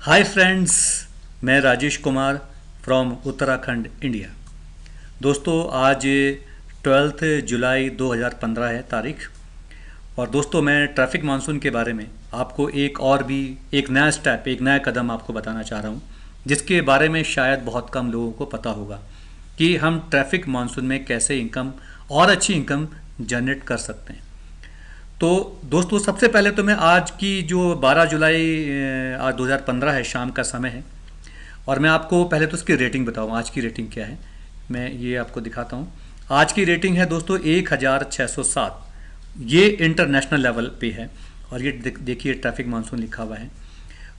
Hi friends, मैं Rajesh Kumar from Uttarakhand India. दोस्तों आज 12 जुलाई 2015 है तारीख। और दोस्तों मैं ट्रैफिक मानसून के बारे में आपको एक नया स्टेप, एक नया कदम आपको बताना चाह रहा हूँ, जिसके बारे में शायद बहुत कम लोगों को पता होगा कि हम ट्रैफिक मानसून में कैसे इनकम और अच्छी इनकम जनरेट कर सकते हैं। तो दोस्तों सबसे पहले तो मैं आज की जो 12 जुलाई आज 2015 है, शाम का समय है, और मैं आपको पहले तो इसकी रेटिंग बताऊँ आज की रेटिंग क्या है। मैं ये आपको दिखाता हूँ। आज की रेटिंग है दोस्तों 1607। ये इंटरनेशनल लेवल पे है और ये देखिए ट्रैफिक मानसून लिखा हुआ है।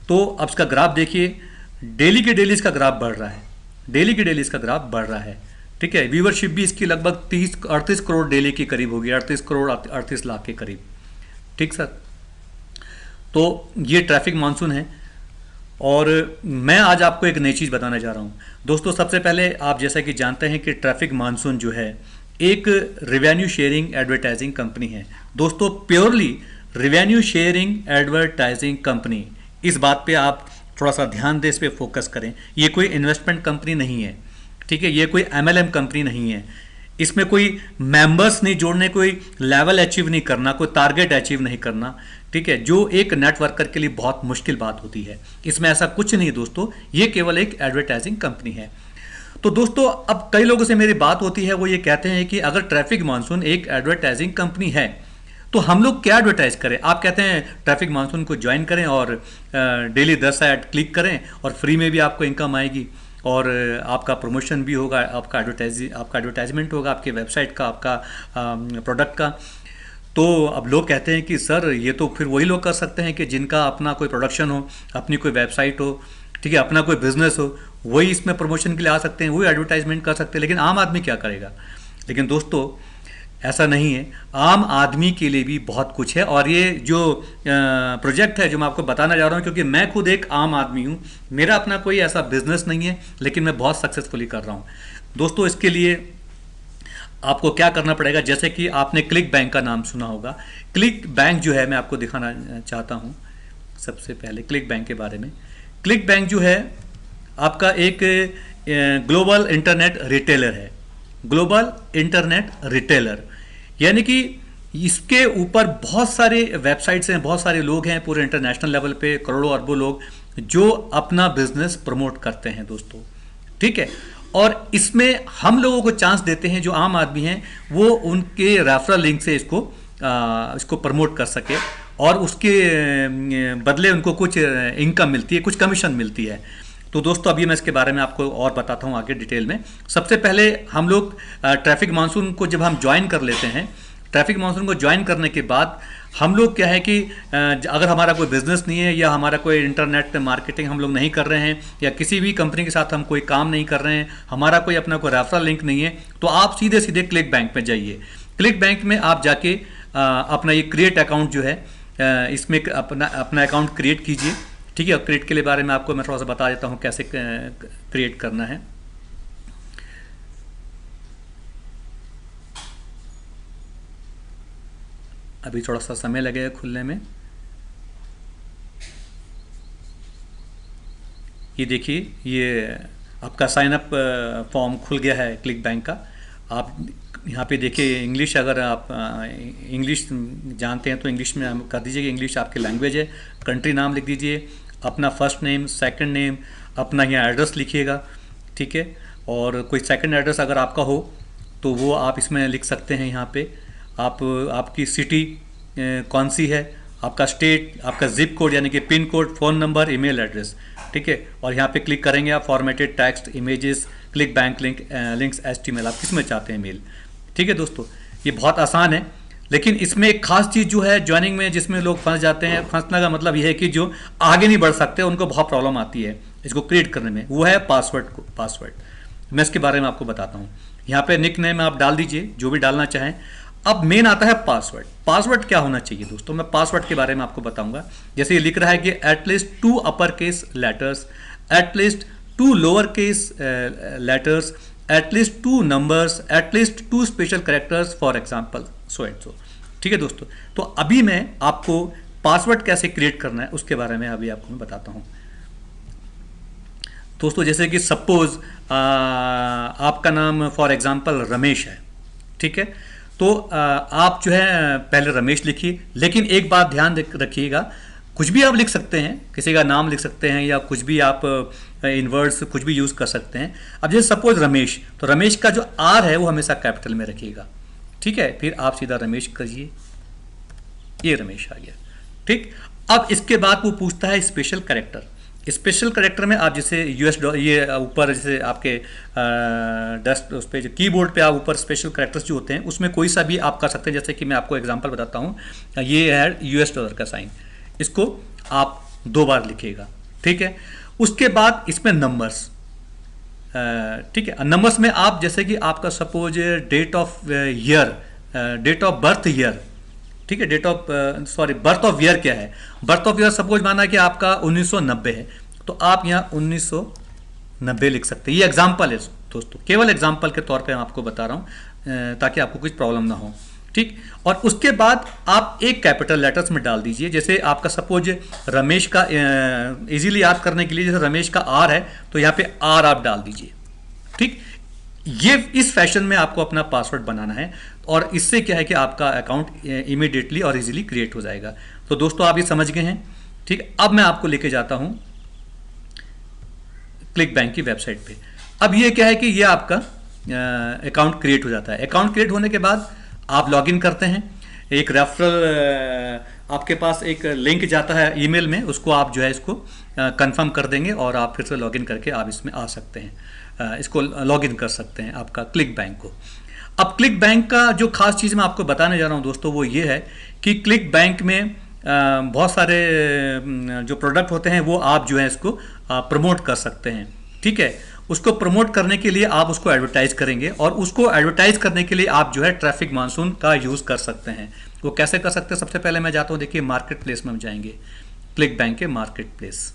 तो अब इसका ग्राफ देखिए, डेली के डेली इसका ग्राफ बढ़ रहा है, डेली के डेली इसका ग्राफ बढ़ रहा है। ठीक है, व्यूवरशिप भी इसकी लगभग 38 करोड़ डेली के करीब होगी, 38 करोड़ 38 लाख के करीब। ठीक सर, तो ये ट्रैफिक मानसून है और मैं आज आपको एक नई चीज़ बताने जा रहा हूँ। दोस्तों सबसे पहले आप जैसा कि जानते हैं कि ट्रैफिक मानसून जो है एक रिवेन्यू शेयरिंग एडवर्टाइजिंग कंपनी है। दोस्तों purely revenue sharing advertising company, इस बात पे आप थोड़ा सा ध्यान दें, इस पे फोकस करें। ये कोई इन्वेस्टमेंट कंपनी नहीं है, ठीक है, ये कोई एमएलएम कंपनी नहीं है। इसमें कोई मेंबर्स नहीं जोड़ने, कोई लेवल अचीव नहीं करना, कोई टारगेट अचीव नहीं करना, ठीक है, जो एक नेटवर्कर के लिए बहुत मुश्किल बात होती है। इसमें ऐसा कुछ नहीं दोस्तों, ये केवल एक एडवर्टाइजिंग कंपनी है। तो दोस्तों अब कई लोगों से मेरी बात होती है, वो ये कहते हैं कि अगर ट्रैफिक मानसून एक एडवर्टाइजिंग कंपनी है तो हम लोग क्या एडवर्टाइज करें। आप कहते हैं ट्रैफिक मानसून को ज्वाइन करें और डेली 10 ऐड क्लिक करें और फ्री में भी आपको इनकम आएगी और आपका प्रमोशन भी होगा, आपका एडवर्टाइजमेंट होगा, आपके वेबसाइट का, आपका प्रोडक्ट का। तो अब लोग कहते हैं कि सर ये तो फिर वही लोग कर सकते हैं कि जिनका अपना कोई प्रोडक्शन हो, अपनी कोई वेबसाइट हो, ठीक है, अपना कोई बिजनेस हो, वही इसमें प्रमोशन के लिए आ सकते हैं, वही एडवर्टाइजमेंट कर सकते हैं। लेकिन आम आदमी क्या करेगा? लेकिन दोस्तों ऐसा नहीं है, आम आदमी के लिए भी बहुत कुछ है। और ये जो प्रोजेक्ट है जो मैं आपको बताना जा रहा हूँ, क्योंकि मैं खुद एक आम आदमी हूँ, मेरा अपना कोई ऐसा बिजनेस नहीं है, लेकिन मैं बहुत सक्सेसफुली कर रहा हूँ। दोस्तों इसके लिए आपको क्या करना पड़ेगा, जैसे कि आपने क्लिक बैंक का नाम सुना होगा। क्लिक बैंक जो है, मैं आपको दिखाना चाहता हूँ सबसे पहले क्लिक बैंक के बारे में। क्लिक बैंक जो है आपका एक ग्लोबल इंटरनेट रिटेलर है, ग्लोबल इंटरनेट रिटेलर, यानी कि इसके ऊपर बहुत सारे वेबसाइट्स हैं, बहुत सारे लोग हैं पूरे इंटरनेशनल लेवल पे, करोड़ों अरबों लोग जो अपना बिजनेस प्रमोट करते हैं दोस्तों। ठीक है, और इसमें हम लोगों को चांस देते हैं, जो आम आदमी हैं वो उनके रेफरल लिंक से इसको प्रमोट कर सके और उसके बदले उनको कुछ इनकम मिलती है, कुछ कमीशन मिलती है। तो दोस्तों अभी मैं इसके बारे में आपको और बताता हूँ आगे डिटेल में। सबसे पहले हम लोग ट्रैफिक मानसून को जब हम ज्वाइन कर लेते हैं, ट्रैफिक मानसून को ज्वाइन करने के बाद हम लोग क्या है कि अगर हमारा कोई बिजनेस नहीं है या हमारा कोई इंटरनेट मार्केटिंग हम लोग नहीं कर रहे हैं या किसी भी कंपनी के साथ हम कोई काम नहीं कर रहे हैं, हमारा कोई अपना कोई रेफरल लिंक नहीं है, तो आप सीधे सीधे क्लिक बैंक में जाइए। क्लिक बैंक में आप जाके अपना ये क्रिएट अकाउंट जो है, इसमें अपना अकाउंट क्रिएट कीजिए। ठीक है, क्रिएट के लिए बारे में आपको मैं थोड़ा सा बता देता हूँ कैसे क्रिएट करना है। अभी थोड़ा सा समय लगेगा खुलने में। ये देखिए, ये आपका साइन अप फॉर्म खुल गया है क्लिक बैंक का। आप यहाँ पे देखिए इंग्लिश, अगर आप इंग्लिश जानते हैं तो इंग्लिश में हम कर दीजिए कि इंग्लिश आपकी लैंग्वेज है। कंट्री नाम लिख दीजिए, अपना फर्स्ट नेम, सेकंड नेम, अपना यहाँ एड्रेस लिखिएगा। ठीक है, और कोई सेकंड एड्रेस अगर आपका हो तो वो आप इसमें लिख सकते हैं। यहाँ पे आपकी सिटी कौन सी है, आपका स्टेट, आपका जिप कोड यानी कि pin code, phone number, email address. ठीक है, और यहाँ पे क्लिक करेंगे आप formatted text, images, click bank links, HTML, आप किस में चाहते हैं मेल। ठीक है दोस्तों, ये बहुत आसान है। लेकिन इसमें एक खास चीज़ जो है ज्वाइनिंग में, जिसमें लोग फंस जाते हैं, फंसने का मतलब यह है कि जो आगे नहीं बढ़ सकते, उनको बहुत प्रॉब्लम आती है इसको क्रिएट करने में, वो है पासवर्ड। मैं इसके बारे में आपको बताता हूँ। यहाँ पे निक नेम आप डाल दीजिए, जो भी डालना चाहें। अब मेन आता है पासवर्ड। पासवर्ड क्या होना चाहिए दोस्तों, मैं पासवर्ड के बारे में आपको बताऊंगा। जैसे ये लिख रहा है कि at least 2 upper case letters, at least 2 lower case letters, at least 2 numbers, at least 2 special characters, for example so and so. ठीक है दोस्तों, तो अभी मैं आपको पासवर्ड कैसे क्रिएट करना है उसके बारे में अभी आपको मैं बताता हूँ। दोस्तों जैसे कि सपोज आपका नाम फॉर एग्जांपल रमेश है, ठीक है, तो आप जो है पहले रमेश लिखिए, लेकिन एक बात ध्यान रखिएगा, कुछ भी आप लिख सकते हैं, किसी का नाम लिख सकते हैं या कुछ भी आप इन वर्ड्स कुछ भी यूज़ कर सकते हैं। अब जैसे सपोज रमेश, तो रमेश का जो आर है वो हमेशा कैपिटल में रखिएगा, ठीक है, फिर आप सीधा रमेश करिए, ये रमेश आ गया, ठीक। अब इसके बाद वो पूछता है स्पेशल कैरेक्टर। स्पेशल कैरेक्टर में आप जैसे ये ऊपर जैसे आपके डेस्क उस पर जो कीबोर्ड पे आप ऊपर स्पेशल कैरेक्टर्स जो होते हैं उसमें कोई सा भी आप कर सकते हैं। जैसे कि मैं आपको एग्जांपल बताता हूँ, ये है $, का साइन, इसको आप 2 बार लिखिएगा, ठीक है। उसके बाद इसमें नंबर्स, ठीक है, नंबर्स में आप जैसे कि आपका suppose date of year, date of birth year, ठीक है, date of birth of year क्या है, बर्थ ऑफ ईयर सपोज माना कि आपका 1990 है, तो आप यहाँ 1990 लिख सकते हैं। ये एग्जाम्पल है दोस्तों, केवल एग्जाम्पल के तौर पे मैं आपको बता रहा हूँ ताकि आपको कुछ प्रॉब्लम ना हो, ठीक। और उसके बाद आप एक कैपिटल लेटर्स में डाल दीजिए। जैसे आपका सपोज रमेश का इजीली याद करने के लिए जैसे रमेश का आर है तो यहाँ पे आर आप डाल दीजिए, ठीक। ये इस फैशन में आपको अपना पासवर्ड बनाना है और इससे क्या है कि आपका अकाउंट इमीडिएटली और इजीली क्रिएट हो जाएगा। तो दोस्तों आप ये समझ गए हैं, ठीक। अब मैं आपको लेके जाता हूं क्लिक बैंक की वेबसाइट पे। अब ये क्या है कि ये आपका अकाउंट क्रिएट हो जाता है। अकाउंट क्रिएट होने के बाद आप लॉगिन करते हैं, एक रेफरल आपके पास एक लिंक जाता है ईमेल में, उसको आप जो है इसको कंफर्म कर देंगे और आप फिर से लॉगिन करके आप इसमें आ सकते हैं, इसको लॉगिन कर सकते हैं आपका क्लिक बैंक को। अब क्लिक बैंक का जो खास चीज़ मैं आपको बताने जा रहा हूं दोस्तों वो ये है कि क्लिक बैंक में बहुत सारे जो प्रोडक्ट होते हैं वो आप जो है इसको प्रमोट कर सकते हैं, ठीक है। उसको प्रमोट करने के लिए आप उसको एडवर्टाइज करेंगे और उसको एडवर्टाइज करने के लिए आप जो है ट्रैफिक मानसून का यूज़ कर सकते हैं। वो कैसे कर सकते हैं, सबसे पहले मैं जाता हूँ, देखिए मार्केट प्लेस में हम जाएंगे, क्लिक बैंक के मार्केट प्लेस।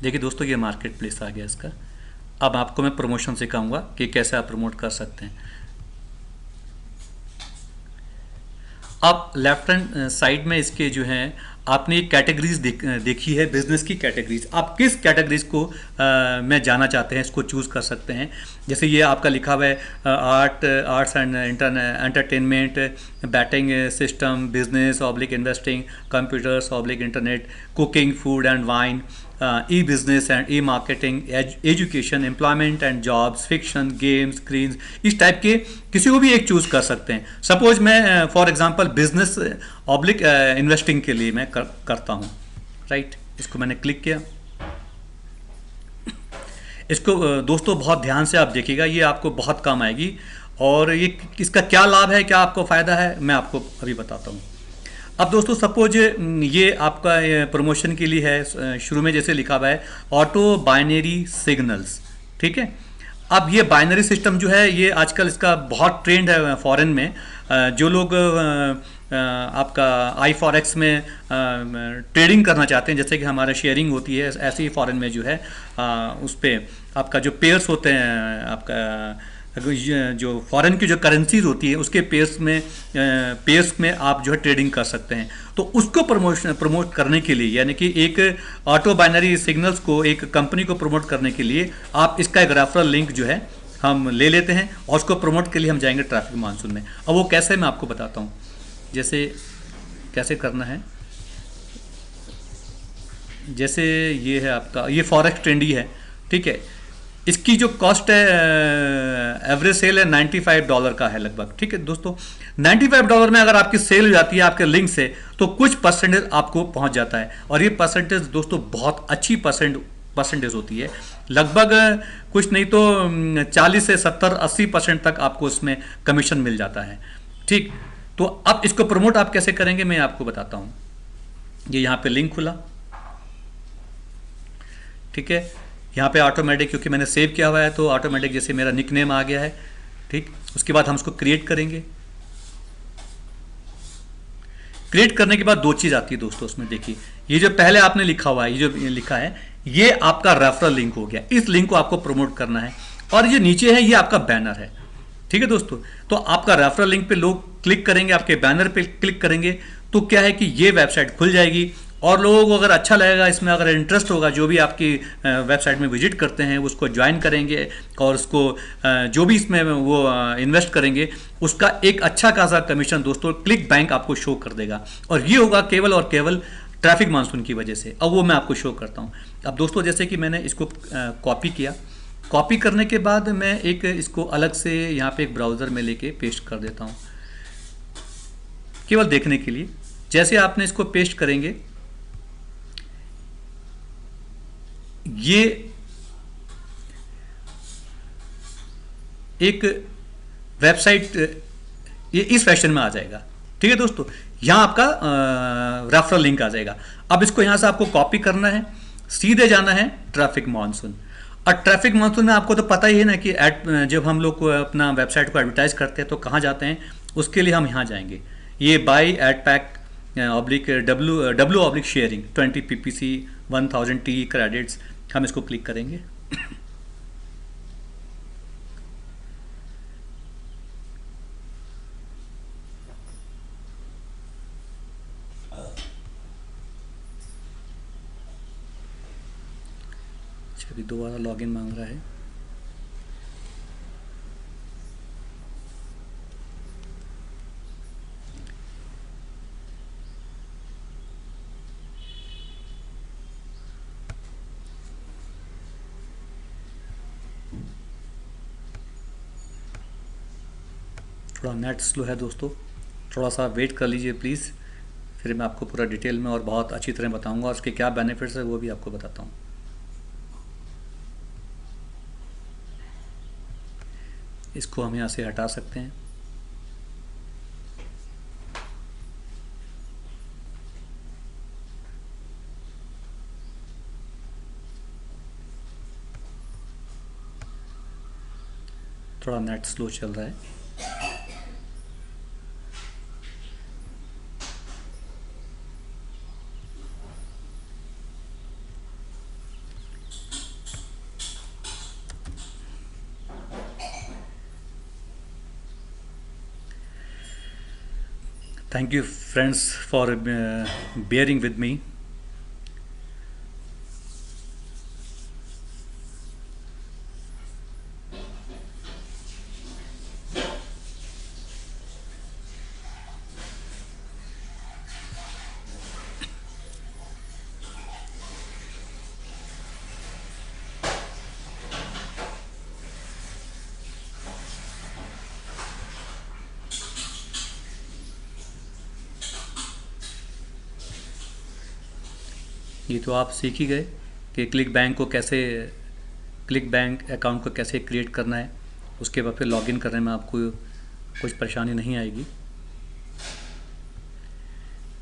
देखिए दोस्तों ये मार्केट प्लेस आ गया इसका। अब आपको मैं प्रमोशन सिखाऊंगा कि कैसे आप प्रमोट कर सकते हैं। अब लेफ्ट हैंड साइड में इसके जो हैं आपने कैटेगरीज देखी है, बिजनेस की कैटेगरीज। आप किस कैटेगरीज को में जाना चाहते हैं इसको चूज़ कर सकते हैं। जैसे ये आपका लिखा हुआ है arts and entertainment, batting system, business oblique investing, computers oblique internet, cooking, food and wine, E business and E marketing, education, employment and jobs, fiction, games, screens, इस टाइप के किसी को भी एक चूज़ कर सकते हैं। सपोज मैं for example business oblique investing के लिए मैं करता हूँ, राइट। इसको मैंने क्लिक किया। इसको दोस्तों बहुत ध्यान से आप देखिएगा, ये आपको बहुत काम आएगी और ये इसका क्या लाभ है, क्या आपको फ़ायदा है, मैं आपको अभी बताता हूँ। अब दोस्तों सपोज ये आपका प्रमोशन के लिए है, शुरू में जैसे लिखा हुआ है ऑटो बाइनरी सिग्नल्स, ठीक है। अब ये बाइनरी सिस्टम जो है ये आजकल इसका बहुत ट्रेंड है फॉरेन में। जो लोग आपका iForex में ट्रेडिंग करना चाहते हैं, जैसे कि हमारा शेयरिंग होती है, ऐसे ही फॉरेन में जो है उस पर आपका जो पेयर्स होते हैं, आपका जो फॉरेन की जो करेंसीज होती है उसके पेयर्स में आप जो है ट्रेडिंग कर सकते हैं। तो उसको प्रमोट करने के लिए, यानी कि एक ऑटो बाइनरी सिग्नल्स को एक कंपनी को प्रमोट करने के लिए आप इसका एक रेफरल लिंक जो है हम ले लेते हैं और उसको प्रमोट के लिए हम जाएंगे ट्रैफिक मानसून में। अब वो कैसे मैं आपको बताता हूँ, जैसे कैसे करना है। जैसे ये है आपका, ये फॉरेक्स ट्रेंडी है, ठीक है। इसकी जो कॉस्ट है एवरेज सेल है $95 का है लगभग, ठीक है दोस्तों। $95 में अगर आपकी सेल हो जाती है आपके लिंक से तो कुछ परसेंटेज आपको पहुंच जाता है और ये परसेंटेज दोस्तों बहुत अच्छी परसेंटेज होती है। लगभग कुछ नहीं तो 40 से 70-80% तक आपको इसमें कमीशन मिल जाता है, ठीक। तो अब इसको प्रमोट आप कैसे करेंगे मैं आपको बताता हूँ। ये यहाँ पे लिंक खुला, ठीक है। यहाँ पे ऑटोमेटिक, क्योंकि मैंने सेव किया हुआ है तो ऑटोमेटिक जैसे मेरा निक नेम आ गया है, ठीक। उसके बाद हम इसको क्रिएट करेंगे। क्रिएट करने के बाद 2 चीज़ आती है दोस्तों उसमें, देखिए ये जो पहले आपने लिखा हुआ है, ये जो लिखा है ये आपका रेफरल लिंक हो गया। इस लिंक को आपको प्रमोट करना है और ये नीचे है ये आपका बैनर है, ठीक है दोस्तों। तो आपका रेफरल लिंक पे लोग क्लिक करेंगे, आपके बैनर पे क्लिक करेंगे, तो क्या है कि ये वेबसाइट खुल जाएगी और लोगों को अगर अच्छा लगेगा, इसमें अगर इंटरेस्ट होगा, जो भी आपकी वेबसाइट में विजिट करते हैं उसको ज्वाइन करेंगे और उसको जो भी इसमें वो इन्वेस्ट करेंगे उसका एक अच्छा खासा कमीशन दोस्तों क्लिक बैंक आपको शो कर देगा। और ये होगा केवल और केवल ट्रैफिक मानसून की वजह से। अब वो मैं आपको शो करता हूँ। अब दोस्तों जैसे कि मैंने इसको कॉपी किया, कॉपी करने के बाद मैं एक इसको अलग से यहाँ पे एक ब्राउज़र में लेके पेस्ट कर देता हूँ केवल देखने के लिए। जैसे आपने इसको पेस्ट करेंगे, ये एक वेबसाइट ये इस फैशन में आ जाएगा। ठीक है दोस्तों, यहाँ आपका रेफरल लिंक आ जाएगा। अब इसको यहाँ से आपको कॉपी करना है, सीधे जाना है ट्रैफिक मानसून। और ट्रैफिक मानसून में आपको तो पता ही है ना कि जब हम लोग को अपना वेबसाइट को एडवर्टाइज करते हैं तो कहाँ जाते हैं, उसके लिए हम यहाँ जाएंगे। ये buy ad pack W sharing 20 PPC 1000 T credits, हम इसको क्लिक करेंगे। अभी दोबारा लॉगिन मांग रहा है। थोड़ा नेट स्लो है दोस्तों, थोड़ा सा वेट कर लीजिए प्लीज़, फिर मैं आपको पूरा डिटेल में और बहुत अच्छी तरह बताऊंगा, और उसके क्या बेनिफिट्स है वो भी आपको बताता हूँ। इसको हम यहाँ से हटा सकते हैं। थोड़ा नेट स्लो चल रहा है। Thank you friends for bearing with me. ये तो आप सीख ही गए कि क्लिक बैंक अकाउंट को कैसे क्रिएट करना है। उसके बाद फिर लॉगिन करने में आपको कुछ परेशानी नहीं आएगी।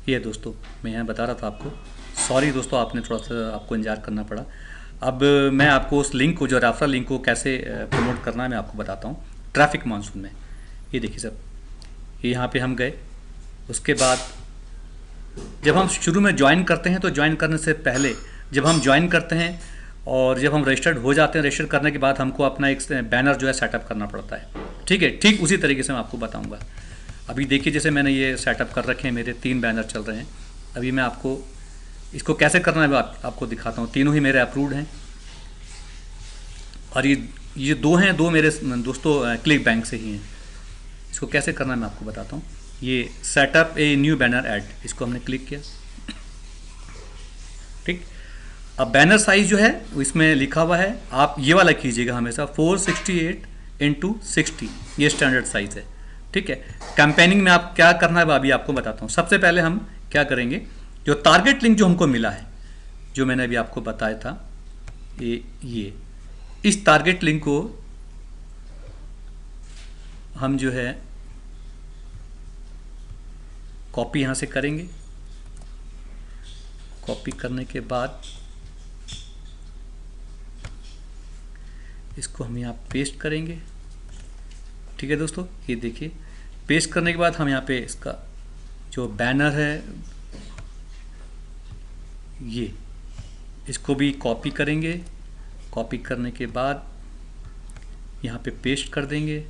ये दोस्तों मैं यहाँ बता रहा था आपको, सॉरी दोस्तों आपने थोड़ा सा आपको इंतजार करना पड़ा। अब मैं आपको उस लिंक को, जो रेफरल लिंक को कैसे प्रमोट करना है मैं आपको बताता हूँ। ट्रैफिक मानसून में ये देखिए सब, ये यहाँ पे हम गए। उसके बाद जब हम शुरू में ज्वाइन करते हैं तो ज्वाइन करने से पहले जब हम ज्वाइन करते हैं और जब हम रजिस्टर्ड हो जाते हैं, रजिस्टर करने के बाद हमको अपना एक बैनर जो है सेटअप करना पड़ता है। ठीक है, ठीक उसी तरीके से मैं आपको बताऊंगा। अभी देखिए जैसे मैंने ये सेटअप कर रखे हैं, मेरे 3 बैनर चल रहे हैं। अभी मैं आपको इसको कैसे करना है आपको दिखाता हूँ। तीनों ही मेरे अप्रूव्ड हैं और ये 2 हैं, 2 मेरे दोस्तों क्लिक बैंक से ही हैं। इसको कैसे करना है मैं आपको बताता हूँ। ये setup a new banner ad, इसको हमने क्लिक किया। ठीक, अब बैनर साइज जो है इसमें लिखा हुआ है, आप ये वाला कीजिएगा हमेशा 468x60, ये स्टैंडर्ड साइज है। ठीक है, कैंपेनिंग में आप क्या करना है अभी आपको बताता हूँ। सबसे पहले हम क्या करेंगे, जो टारगेट लिंक जो हमको मिला है, जो मैंने अभी आपको बताया था, ये इस टारगेट लिंक को हम जो है कॉपी यहाँ से करेंगे। कॉपी करने के बाद इसको हम यहाँ पेस्ट करेंगे। ठीक है दोस्तों, ये देखिए पेस्ट करने के बाद हम यहाँ पे इसका जो बैनर है ये, इसको भी कॉपी करेंगे। कॉपी करने के बाद यहाँ पे पेस्ट कर देंगे।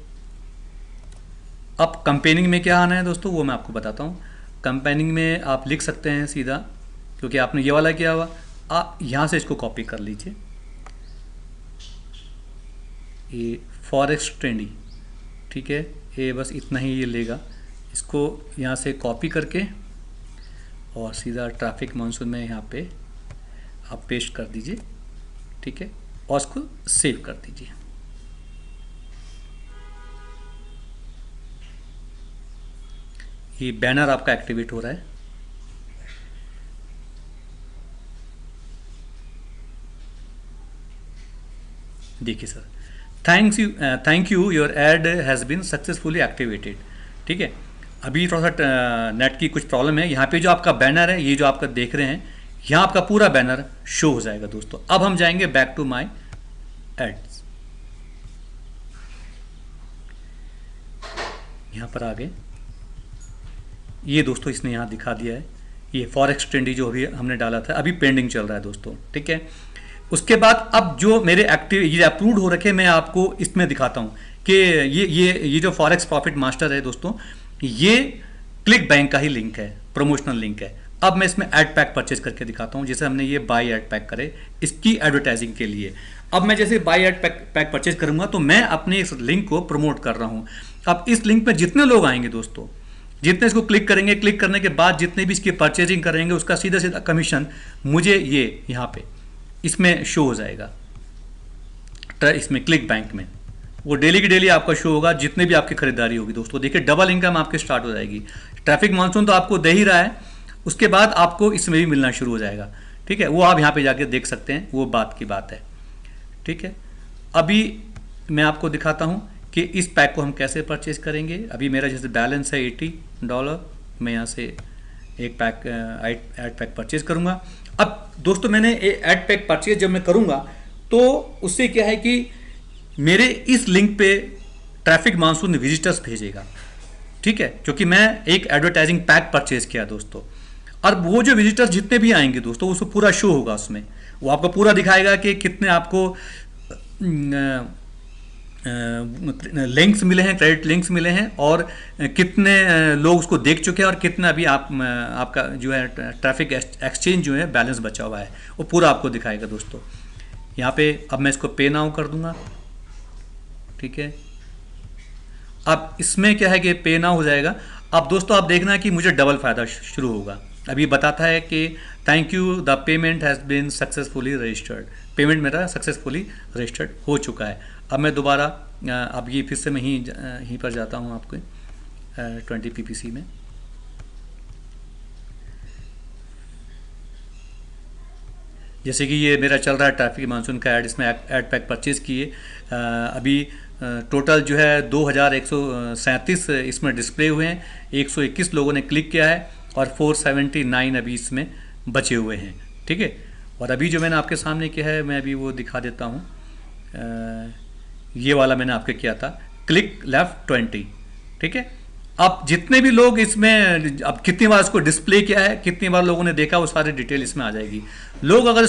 अब कंपेनिंग में क्या आना है दोस्तों, वो मैं आपको बताता हूँ। कंपेनिंग में आप लिख सकते हैं सीधा, क्योंकि आपने ये वाला किया हुआ, आप यहाँ से इसको कॉपी कर लीजिए, ये फॉरेक्स ट्रेंडी, ठीक है, ये बस इतना ही ये लेगा। इसको यहाँ से कॉपी करके और सीधा ट्रैफिक मानसून में यहाँ पे आप पेस्ट कर दीजिए, ठीक है, और इसको सेव कर दीजिए। ये बैनर आपका एक्टिवेट हो रहा है। देखिए sir, thank you your ad has been successfully activated, ठीक है। अभी थोड़ा सा नेट की कुछ प्रॉब्लम है। यहाँ पे जो आपका बैनर है, ये जो आपका देख रहे हैं, यहाँ आपका पूरा बैनर शो हो जाएगा दोस्तों। अब हम जाएंगे बैक टू माय एड्स, यहाँ पर आ गए। ये दोस्तों इसने यहाँ दिखा दिया है, ये फॉरेक्स ट्रेंडी जो अभी हमने डाला था, अभी पेंडिंग चल रहा है दोस्तों, ठीक है। उसके बाद अब जो मेरे एक्टिव ये अप्रूव्ड हो रखे, मैं आपको इसमें दिखाता हूँ कि ये जो फॉरेक्स प्रॉफिट मास्टर है दोस्तों, ये क्लिक बैंक का ही लिंक है, प्रमोशनल लिंक है। अब मैं इसमें एड पैक परचेज करके दिखाता हूँ। जैसे हमने ये बाई एड पैक करे इसकी एडवर्टाइजिंग के लिए। अब मैं जैसे बाई एड पैक परचेज करूँगा तो मैं अपने इस लिंक को प्रमोट कर रहा हूँ। अब इस लिंक पर जितने लोग आएंगे दोस्तों, जितने इसको क्लिक करेंगे, क्लिक करने के बाद जितने भी इसकी परचेजिंग करेंगे, उसका सीधा सीधा कमीशन मुझे ये यहाँ पे इसमें शो हो जाएगा, इसमें क्लिक बैंक में। वो डेली की डेली आपका शो होगा, जितने भी आपकी खरीदारी होगी दोस्तों। देखिए डबल इनकम आपके स्टार्ट हो जाएगी। ट्रैफिक मानसून तो आपको दे ही रहा है, उसके बाद आपको इसमें भी मिलना शुरू हो जाएगा, ठीक है। वो आप यहाँ पे जाके देख सकते हैं, वो बात की बात है, ठीक है। अभी मैं आपको दिखाता हूँ कि इस पैक को हम कैसे परचेज करेंगे। अभी मेरा जैसे बैलेंस है $80, मैं यहाँ से एक पैक एड पैक परचेज करूँगा। अब दोस्तों मैंने एड पैक परचेज जब मैं करूँगा तो उससे क्या है कि मेरे इस लिंक पे ट्रैफिक मानसून विजिटर्स भेजेगा, ठीक है, क्योंकि मैं एक एडवर्टाइजिंग पैक परचेज किया दोस्तों। और वो जो विजिटर्स जितने भी आएंगे दोस्तों, उसको पूरा शो होगा उसमें, वो आपको पूरा दिखाएगा कि कितने आपको लिंक्स मिले हैं, क्रेडिट लिंक्स मिले हैं, और कितने लोग उसको देख चुके हैं, और कितना अभी आपका जो है ट्रैफिक एक्सचेंज जो है बैलेंस बचा हुआ है, वो पूरा आपको दिखाएगा दोस्तों। यहाँ पे अब मैं इसको पे नाउ कर दूंगा, ठीक है। अब इसमें क्या है कि पे नाउ हो जाएगा। अब दोस्तों आप देखना कि मुझे डबल फायदा शुरू होगा। अभी बताता है कि thank you the payment has been successfully registered, payment मेरा सक्सेसफुली रजिस्टर्ड हो चुका है। अब मैं दोबारा अब ये फिर से मैं यहीं पर जाता हूँ आपके 20 PPC में। जैसे कि ये मेरा चल रहा है ट्रैफिक मानसून का ऐड, इसमें ऐड पैक परचेज़ किए। अभी टोटल जो है 2137 इसमें डिस्प्ले हुए हैं, 121 लोगों ने क्लिक किया है, और 479 अभी इसमें बचे हुए हैं, ठीक है। और अभी जो मैंने आपके सामने किया है, मैं अभी वो दिखा देता हूँ। ये वाला मैंने आपके किया था क्लिक लेफ्ट 20, ठीक है। अब जितने भी लोग इसमें, अब कितनी बार इसको डिस्प्ले किया है, कितनी बार लोगों ने देखा, वो सारी डिटेल इसमें आ जाएगी। लोग अगर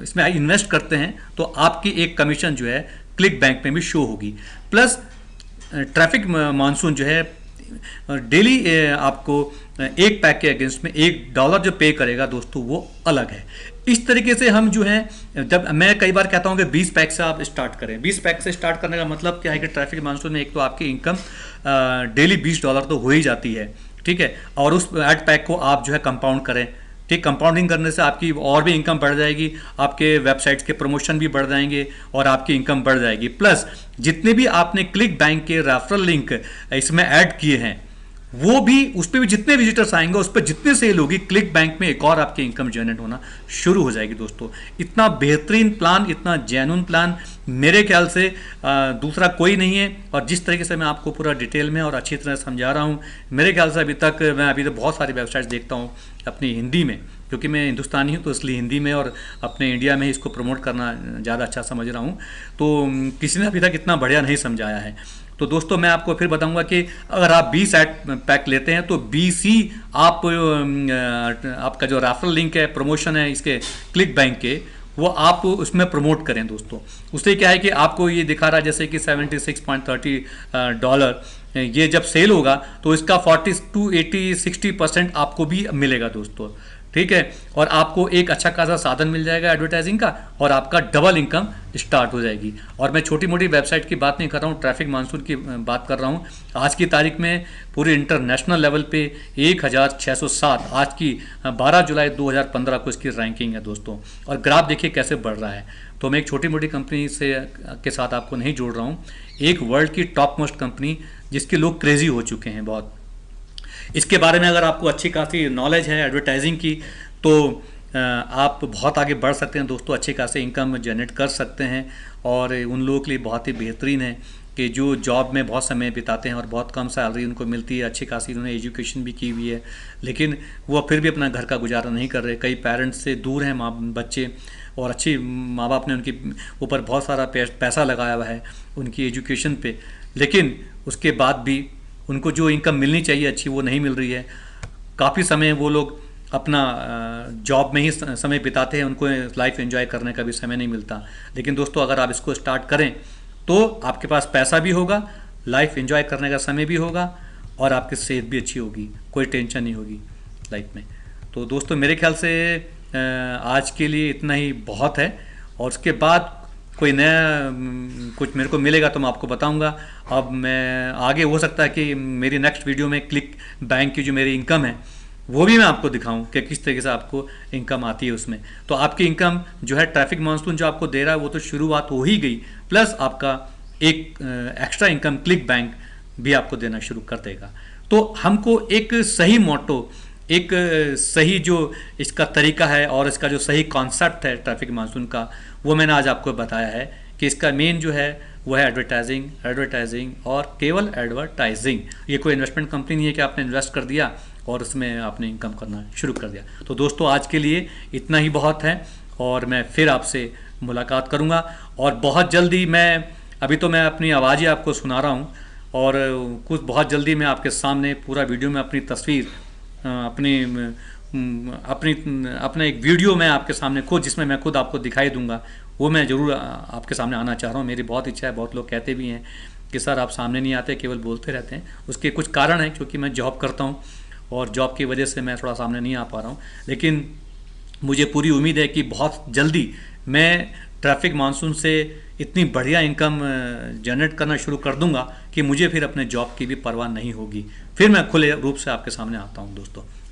इसमें इन्वेस्ट करते हैं तो आपकी एक कमीशन जो है क्लिक बैंक में भी शो होगी। प्लस ट्रैफिक मानसून जो है डेली आपको एक पैक के अगेंस्ट में $1 जो पे करेगा दोस्तों, वो अलग है। इस तरीके से हम जो है, जब मैं कई बार कहता हूं कि 20 पैक से आप स्टार्ट करें। 20 पैक से स्टार्ट करने का मतलब क्या है कि ट्रैफिक मानसून में एक तो आपकी इनकम डेली $20 तो हो ही जाती है, ठीक है। और उस एड पैक को आप जो है कंपाउंड करें, ठीक। कंपाउंडिंग करने से आपकी और भी इनकम बढ़ जाएगी, आपके वेबसाइट्स के प्रमोशन भी बढ़ जाएंगे और आपकी इनकम बढ़ जाएगी। प्लस जितने भी आपने क्लिक बैंक के रेफरल लिंक इसमें ऐड किए हैं, वो भी, उस पर भी जितने विजिटर्स आएंगे, उस पर जितने सेल होगी, क्लिक बैंक में एक और आपकी इनकम जनरेट होना शुरू हो जाएगी दोस्तों। इतना बेहतरीन प्लान, इतना जेन्युइन प्लान मेरे ख्याल से दूसरा कोई नहीं है। और जिस तरीके से मैं आपको पूरा डिटेल में और अच्छी तरह समझा रहा हूँ, मेरे ख्याल से अभी तो बहुत सारी वेबसाइट्स देखता हूँ अपनी हिंदी में, क्योंकि मैं हिंदुस्तानी हूँ तो इसलिए हिंदी में और अपने इंडिया में ही इसको प्रमोट करना ज़्यादा अच्छा समझ रहा हूँ। तो किसी ने अभी तक इतना बढ़िया नहीं समझाया है। तो दोस्तों मैं आपको फिर बताऊंगा कि अगर आप 20 एड पैक लेते हैं तो 20 ही आपका जो रेफरल लिंक है, प्रमोशन है इसके क्लिक बैंक के, वो आप उसमें प्रमोट करें दोस्तों। उससे क्या है कि आपको ये दिखा रहा है जैसे कि $76.30 ये जब सेल होगा तो इसका 40 to 80-60% आपको भी मिलेगा दोस्तों, ठीक है। और आपको एक अच्छा खासा साधन मिल जाएगा एडवर्टाइजिंग का, और आपका डबल इनकम स्टार्ट हो जाएगी। और मैं छोटी मोटी वेबसाइट की बात नहीं कर रहा हूँ, ट्रैफिक मानसून की बात कर रहा हूँ। आज की तारीख में पूरे इंटरनेशनल लेवल पे 1607, आज की 12 जुलाई 2015 को इसकी रैंकिंग है दोस्तों। और ग्राफ देखिए कैसे बढ़ रहा है। तो मैं एक छोटी मोटी कंपनी से के साथ आपको नहीं जोड़ रहा हूँ, एक वर्ल्ड की टॉप मोस्ट कंपनी जिसके लोग क्रेजी हो चुके हैं बहुत। इसके बारे में अगर आपको अच्छी खासी नॉलेज है एडवर्टाइजिंग की तो आप बहुत आगे बढ़ सकते हैं दोस्तों, अच्छे खासे इनकम जनरेट कर सकते हैं। और उन लोगों के लिए बहुत ही बेहतरीन है कि जो जॉब में बहुत समय बिताते हैं और बहुत कम सैलरी उनको मिलती है, अच्छी खासी उन्होंने एजुकेशन भी की हुई है, लेकिन वो फिर भी अपना घर का गुजारा नहीं कर रहे। कई पेरेंट्स से दूर हैं बच्चे, और अच्छी माँ बाप ने उनके ऊपर बहुत सारा पैसा लगाया हुआ है उनकी एजुकेशन पे, लेकिन उसके बाद भी उनको जो इनकम मिलनी चाहिए अच्छी वो नहीं मिल रही है। काफ़ी समय वो लोग अपना जॉब में ही समय बिताते हैं, उनको लाइफ एंजॉय करने का भी समय नहीं मिलता। लेकिन दोस्तों अगर आप इसको स्टार्ट करें तो आपके पास पैसा भी होगा, लाइफ एंजॉय करने का समय भी होगा, और आपकी सेहत भी अच्छी होगी, कोई टेंशन नहीं होगी लाइफ में। तो दोस्तों मेरे ख्याल से आज के लिए इतना ही बहुत है, और उसके बाद कोई नया कुछ मेरे को मिलेगा तो मैं आपको बताऊंगा। अब मैं आगे हो सकता है कि मेरी नेक्स्ट वीडियो में क्लिक बैंक की जो मेरी इनकम है वो भी मैं आपको दिखाऊं कि किस तरीके से आपको इनकम आती है उसमें। तो आपकी इनकम जो है ट्रैफिक मानसून जो आपको दे रहा है वो तो शुरुआत हो ही गई, प्लस आपका एक एक्स्ट्रा इनकम क्लिक बैंक भी आपको देना शुरू कर देगा। तो हमको एक सही मोटो, एक सही जो इसका तरीका है और इसका जो सही कॉन्सेप्ट है ट्रैफिक मानसून का, वो मैंने आज आपको बताया है कि इसका मेन जो है वो है एडवर्टाइजिंग और केवल एडवर्टाइजिंग। ये कोई इन्वेस्टमेंट कंपनी नहीं है कि आपने इन्वेस्ट कर दिया और उसमें आपने इनकम करना शुरू कर दिया। तो दोस्तों आज के लिए इतना ही बहुत है, और मैं फिर आपसे मुलाकात करूँगा। और बहुत जल्दी अभी तो मैं अपनी आवाज़ ही आपको सुना रहा हूँ, और कुछ बहुत जल्दी मैं आपके सामने पूरा वीडियो में अपनी तस्वीर अपना एक वीडियो मैं आपके सामने खुद, जिसमें मैं खुद आपको दिखाई दूंगा, वो मैं ज़रूर आपके सामने आना चाह रहा हूँ। मेरी बहुत इच्छा है। बहुत लोग कहते भी हैं कि सर आप सामने नहीं आते, केवल बोलते रहते हैं। उसके कुछ कारण हैं, क्योंकि मैं जॉब करता हूँ और जॉब की वजह से मैं थोड़ा सामने नहीं आ पा रहा हूँ। लेकिन मुझे पूरी उम्मीद है कि बहुत जल्दी मैं ट्रैफिक मानसून से इतनी बढ़िया इनकम जनरेट करना शुरू कर दूंगा कि मुझे फिर अपने जॉब की भी परवाह नहीं होगी। फिर मैं खुले रूप से आपके सामने आता हूँ दोस्तों।